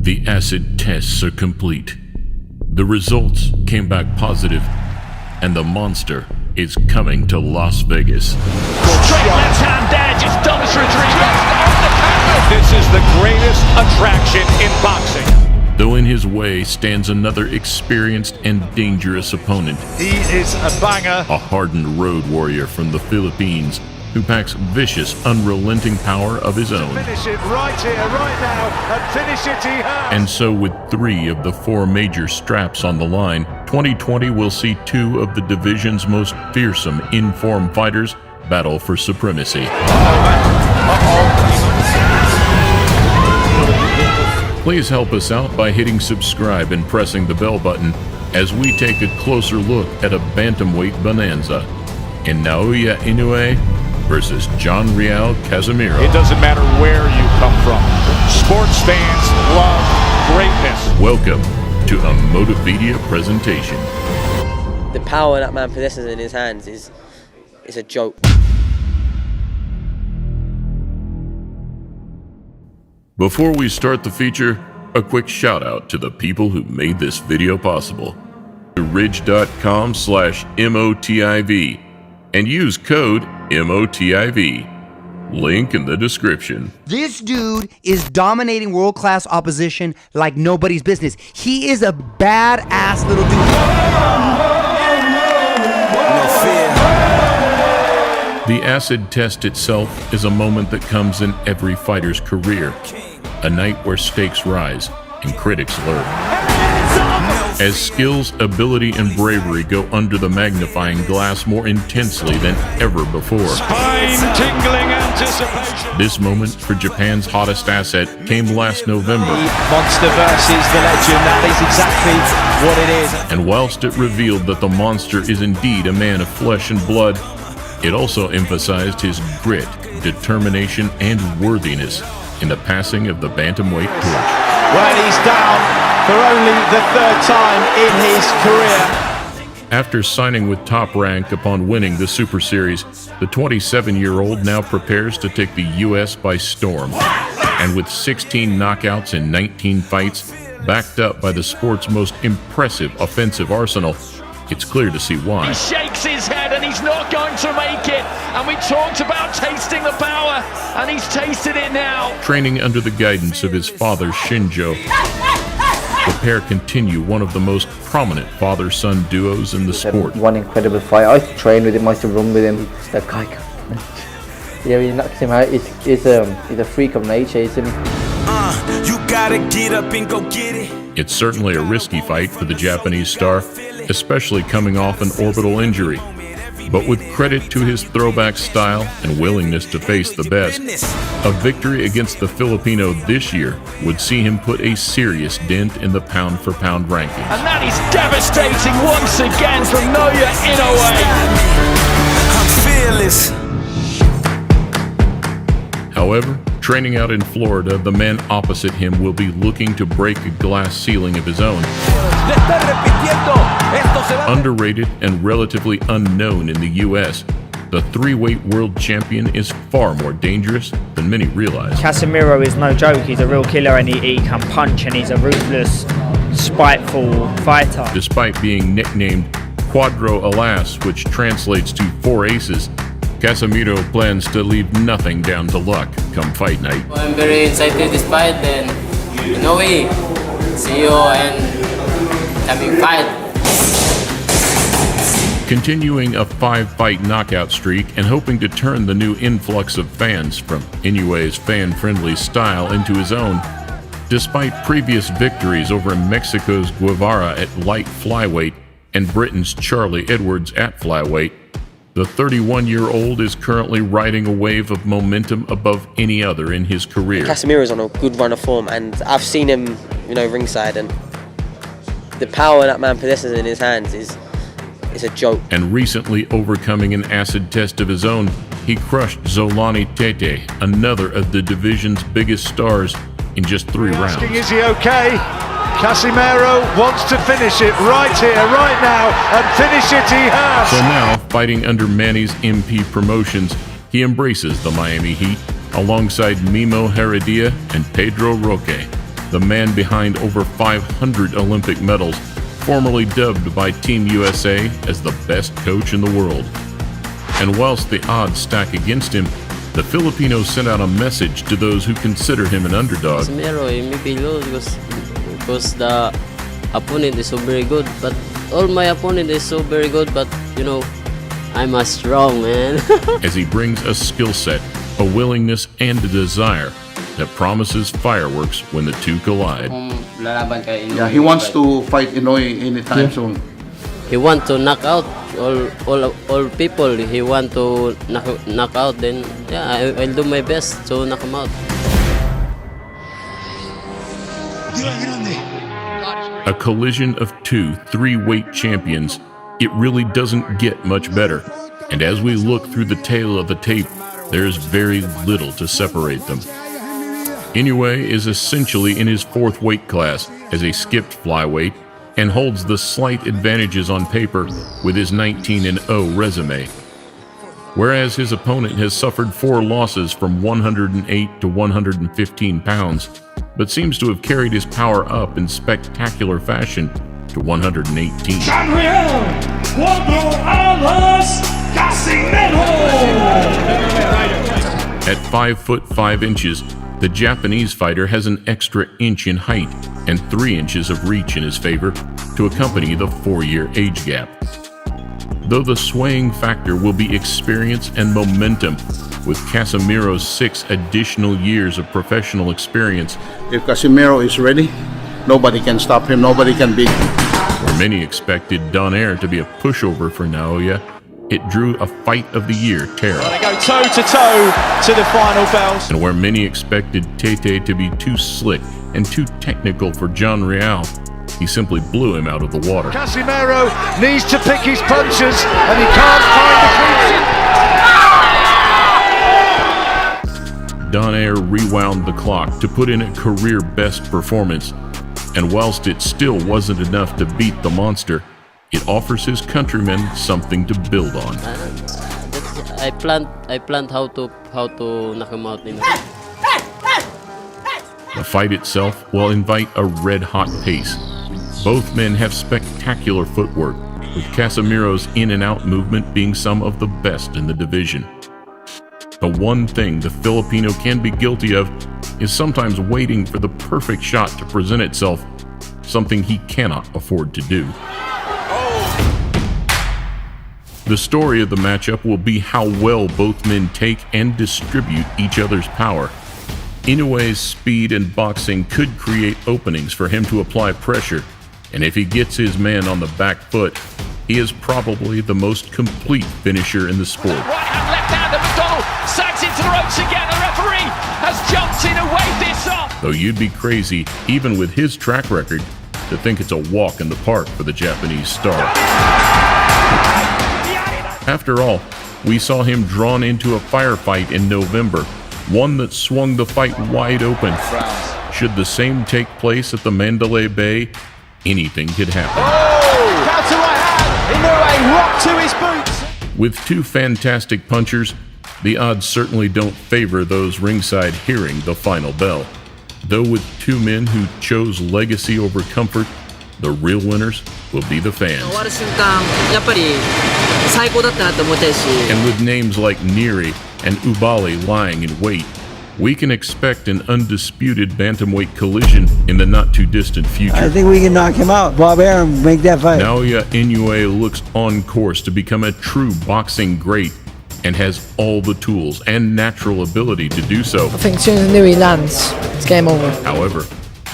The acid tests are complete. The results came back positive, and the monster is coming to Las Vegas. Straight left hand there, just dumps for a three. This is the greatest attraction in boxing. Though in his way stands another experienced and dangerous opponent. He is a banger. A hardened road warrior from the Philippines who packs vicious, unrelenting power of his own. Finish it right here, right now, and finish it he has. And so with 3 of the 4 major straps on the line, 2020 will see 2 of the division's most fearsome in-form fighters battle for supremacy. Please help us out by hitting subscribe and pressing the bell button as we take a closer look at a bantamweight bonanza in Naoya Inoue versus Riel Casimero. It doesn't matter where you come from. Sports fans love greatness. Welcome to a Motivedia presentation. The power that man possesses in his hands is a joke. Before we start the feature, a quick shout out to the people who made this video possible. ridge.com/MOTIV and use code MOTIV. Link in the description. This dude is dominating world-class opposition like nobody's business. He is a badass little dude. No fear. The acid test itself is a moment that comes in every fighter's career. A night where stakes rise and critics lurk. As skills, ability, and bravery go under the magnifying glass more intensely than ever before. Spine-tingling anticipation. This moment for Japan's hottest asset came last November. Monster versus the legend, that is exactly what it is. And whilst it revealed that the monster is indeed a man of flesh and blood, it also emphasized his grit, determination, and worthiness in the passing of the bantamweight torch. Well, he's down for only the 3rd time in his career. After signing with Top Rank upon winning the Super Series, the 27-year-old now prepares to take the U.S. by storm. And with 16 knockouts in 19 fights, backed up by the sport's most impressive offensive arsenal, it's clear to see why. He shakes his head and he's not going to make it. And we talked about tasting the power, and he's tasted it now. Training under the guidance of his father, Shinjo, the pair continue one of the most prominent father-son duos in the sport. One incredible fight. I used to train with him, I used to run with him. That guy, yeah, he knocks him out. He's a freak of nature, isn't he? You gotta get up and go get it. It's certainly a risky fight for the Japanese star, especially coming off an orbital injury. But with credit to his throwback style and willingness to face the best, a victory against the Filipino this year would see him put a serious dent in the pound-for-pound rankings. And that is devastating once again from Naoya I'm fearless. However, training out in Florida, the man opposite him will be looking to break a glass ceiling of his own. Underrated and relatively unknown in the U.S., the 3-weight world champion is far more dangerous than many realize. Casimero is no joke. He's a real killer, and he can punch, and he's a ruthless, spiteful fighter. Despite being nicknamed Cuatro Alas, which translates to 4 aces, Casimero plans to leave nothing down to luck come fight night. I'm very excited this fight, and Inoue, see you and coming fight. Continuing a 5-fight knockout streak and hoping to turn the new influx of fans from Inoue's fan-friendly style into his own, despite previous victories over Mexico's Guevara at light flyweight and Britain's Charlie Edwards at flyweight, the 31-year-old is currently riding a wave of momentum above any other in his career. Casimiro's on a good run of form, and I've seen him, ringside, and the power that man possesses in his hands is a joke. And recently overcoming an acid test of his own, he crushed Zolani Tete, another of the division's biggest stars, in just 3 rounds. Asking, is he okay? Casimero wants to finish it right here, right now, and finish it he has. So now, fighting under Manny's MP Promotions, he embraces the Miami Heat alongside Mimo Heredia and Pedro Roque. the man behind over 500 Olympic medals, formerly dubbed by Team USA as the best coach in the world. And whilst the odds stack against him, the Filipino sent out a message to those who consider him an underdog. Casimero, he may be low because the opponent is so very good, but all my opponent is so very good, but you know, I'm a strong man. As he brings a skill set, a willingness, and a desire that promises fireworks when the two collide. Yeah, he wants to fight Inoue anytime soon. He want to knock out all people. He want to knock out. Then yeah, I'll do my best to knock him out. A collision of two 3-weight champions, it really doesn't get much better. And as we look through the tail of the tape, there's very little to separate them. Inoue is essentially in his 4th weight class as a skipped flyweight and holds the slight advantages on paper with his 19-0 resume. Whereas his opponent has suffered 4 losses from 108 to 115 pounds, but seems to have carried his power up in spectacular fashion to 118. Riel Casimero! At 5 foot 5 inches, the Japanese fighter has an extra inch in height and 3 inches of reach in his favor to accompany the 4-year age gap. Though the swaying factor will be experience and momentum, with Casimiro's 6 additional years of professional experience. If Casimero is ready, nobody can stop him, nobody can beat him. Where many expected Donaire to be a pushover for Naoya, it drew a Fight of the Year terror. They go toe-to-toe to the final bells. And where many expected Tete to be too slick and too technical for John Riel, he simply blew him out of the water. Casimero needs to pick his punches and he can't find the clinch. Donaire rewound the clock to put in a career-best performance, and whilst it still wasn't enough to beat the monster, it offers his countrymen something to build on. I planned how to knock him out. The fight itself will invite a red-hot pace. Both men have spectacular footwork, with Casimiro's in-and-out movement being some of the best in the division. The one thing the Filipino can be guilty of is sometimes waiting for the perfect shot to present itself, something he cannot afford to do. The story of the matchup will be how well both men take and distribute each other's power. Inoue's speed and boxing could create openings for him to apply pressure, and if he gets his man on the back foot, he is probably the most complete finisher in the sport. Right hand, left hand, and McDonald sags into the ropes again. The referee has jumped in and waved this off. Though you'd be crazy, even with his track record, to think it's a walk in the park for the Japanese star. After all, we saw him drawn into a firefight in November, one that swung the fight wide open. Should the same take place at the Mandalay Bay, anything could happen. Counter right hand, Inoue rock to his boots. With two fantastic punchers, the odds certainly don't favor those ringside hearing the final bell. Though with two men who chose legacy over comfort, the real winners will be the fans. And with names like Neri and Ubali lying in wait, we can expect an undisputed bantamweight collision in the not-too-distant future. I think we can knock him out. Bob Arum, make that fight. Naoya Inoue looks on course to become a true boxing great and has all the tools and natural ability to do so. I think as soon as Nui lands, it's game over. However,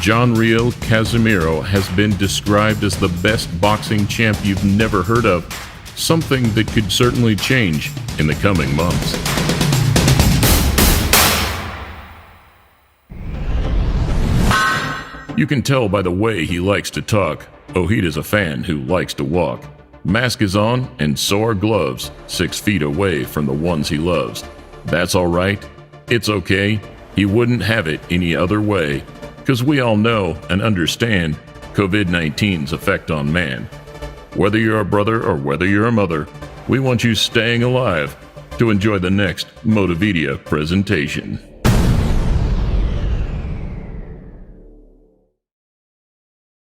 John Riel Casimero has been described as the best boxing champ you've never heard of, something that could certainly change in the coming months. You can tell by the way he likes to talk, Ojita's a fan who likes to walk. Mask is on, and so are gloves, 6 feet away from the ones he loves. That's all right. It's okay. He wouldn't have it any other way, because we all know and understand COVID-19's effect on man. Whether you're a brother or whether you're a mother, we want you staying alive to enjoy the next Motivedia presentation.